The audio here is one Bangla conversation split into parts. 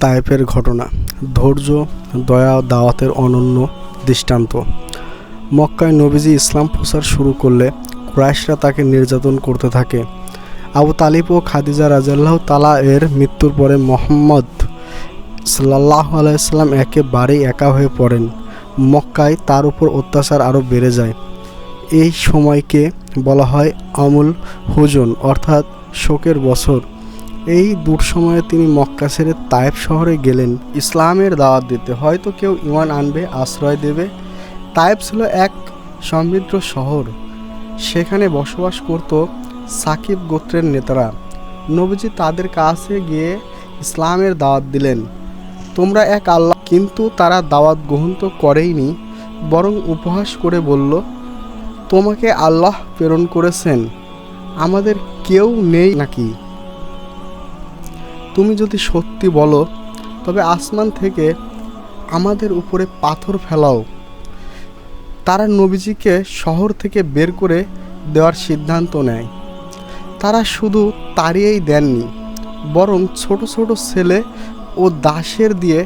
তায়েফের ঘটনা, ধৈর্য, দয়া ও দাওয়াতের অনন্য দৃষ্টান্ত। মক্কায় নবীজি ইসলাম প্রচার শুরু করলে কুরাইশরা তাকে নির্যাতন করতে থাকে। আবু তালিব ও খাদিজা রাদিয়াল্লাহু তাআলা এর মৃত্যুর পরে মুহাম্মদ সাল্লাল্লাহু আলাইহি ওয়াসাল্লাম একেবারেই একা হয়ে পড়েন। মক্কায় তার উপর অত্যাচার আরও বেড়ে যায়। এই সময়কে বলা হয় আমুল হুজুন, অর্থাৎ শোকের বছর। এই দুঃসময়ে তিনি মক্কা ছেড়ে তায়েফ শহরে গেলেন ইসলামের দাওয়াত দিতে। হয়তো কেউ ঈমান আনবে, আশ্রয় দেবে। তায়েফ ছিল এক সমৃদ্ধ শহর। সেখানে বসবাস করত সাকিব গোত্রের নেতারা। নবীজি তাদের কাছে গিয়ে ইসলামের দাওয়াত দিলেন, তোমরা এক আল্লাহ। কিন্তু তারা দাওয়াত গ্রহণ তো করেইনি, বরং উপহাস করে বলল, তোমাকে আল্লাহ প্রেরণ করেছেন, আমাদের কেউ নেই নাকি? তুমি যদি সত্যি বলো তবে আসমান থেকে আমাদের উপরে পাথর ফেলাও। তারা নবীজিকে শহর থেকে বের করে দেওয়ার সিদ্ধান্ত নেয়। তারা শুধু তাড়িয়েই দেননি, বরং ছোট ছোট ছেলে ও দাসের দিয়ে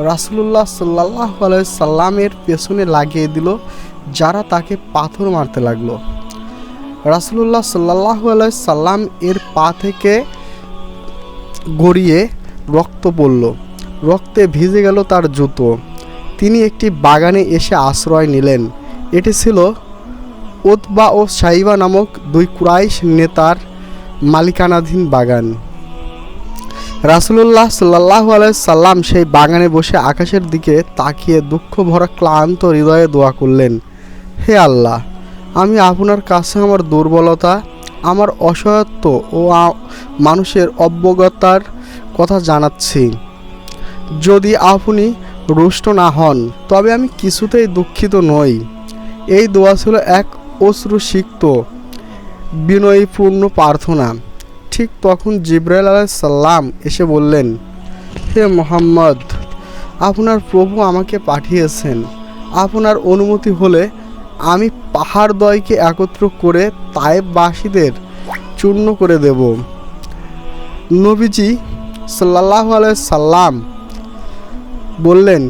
রাসূলুল্লাহ সাল্লাল্লাহু আলাইহি সাল্লামের পেছনে লাগিয়ে দিল, যারা তাকে পাথর মারতে লাগলো। রাসূলুল্লাহ সাল্লাল্লাহু আলাইহি সাল্লাম এর পা থেকে গড়িয়ে রক্ত পড়ল, রক্তে ভিজে গেল তার জুতো। তিনি একটি বাগানে এসে আশ্রয় নিলেন। এটি ছিল উতবা ও সাইবা নামক দুই কুরাইশ নেতার মালিকানাধীন বাগান। রাসূলুল্লাহ সাল্লাল্লাহু আলাইহি সাল্লাম সেই বাগানে বসে আকাশের দিকে তাকিয়ে দুঃখ ভরা ক্লান্ত হৃদয়ে দোয়া করলেন, হে আল্লাহ, আমি আপনার কাছে আমার দুর্বলতা, আমার অসহায়ত্ব ও মানুষের অজ্ঞতার কথা জানাচ্ছি। যদি আপনি রুষ্ট না হন তবে আমি কিছুতেই দুঃখিত নই। এই দোয়া ছিল এক অশ্রুসিক্ত বিনয়পূর্ণ প্রার্থনা। ঠিক তখন জিবরাইল আলাইহিস সালাম এসে বললেন, হে মুহাম্মদ, আপনার প্রভু আমাকে পাঠিয়েছেন। আপনার অনুমতি হলে আমি পাহাড়দ্বয়কে একত্র করে তায়েফবাসীদের চূর্ণ করে দেব। নবীজি সাল্লাল্লাহু আলাইহি সাল্লাম বললেন,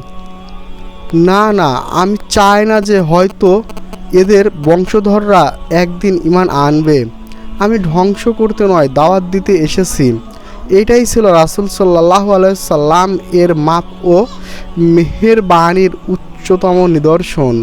না না, আমি চাই না যে হয়তো এদের বংশধররা একদিন ঈমান আনবে। আমি ধ্বংস করতে নয়, দাওয়াত দিতে এসেছি। এটাই ছিল রাসূল সাল্লাল্লাহু আলাইহি সাল্লাম এর মাপ ও মেহেরবানির উচ্চতম নিদর্শন।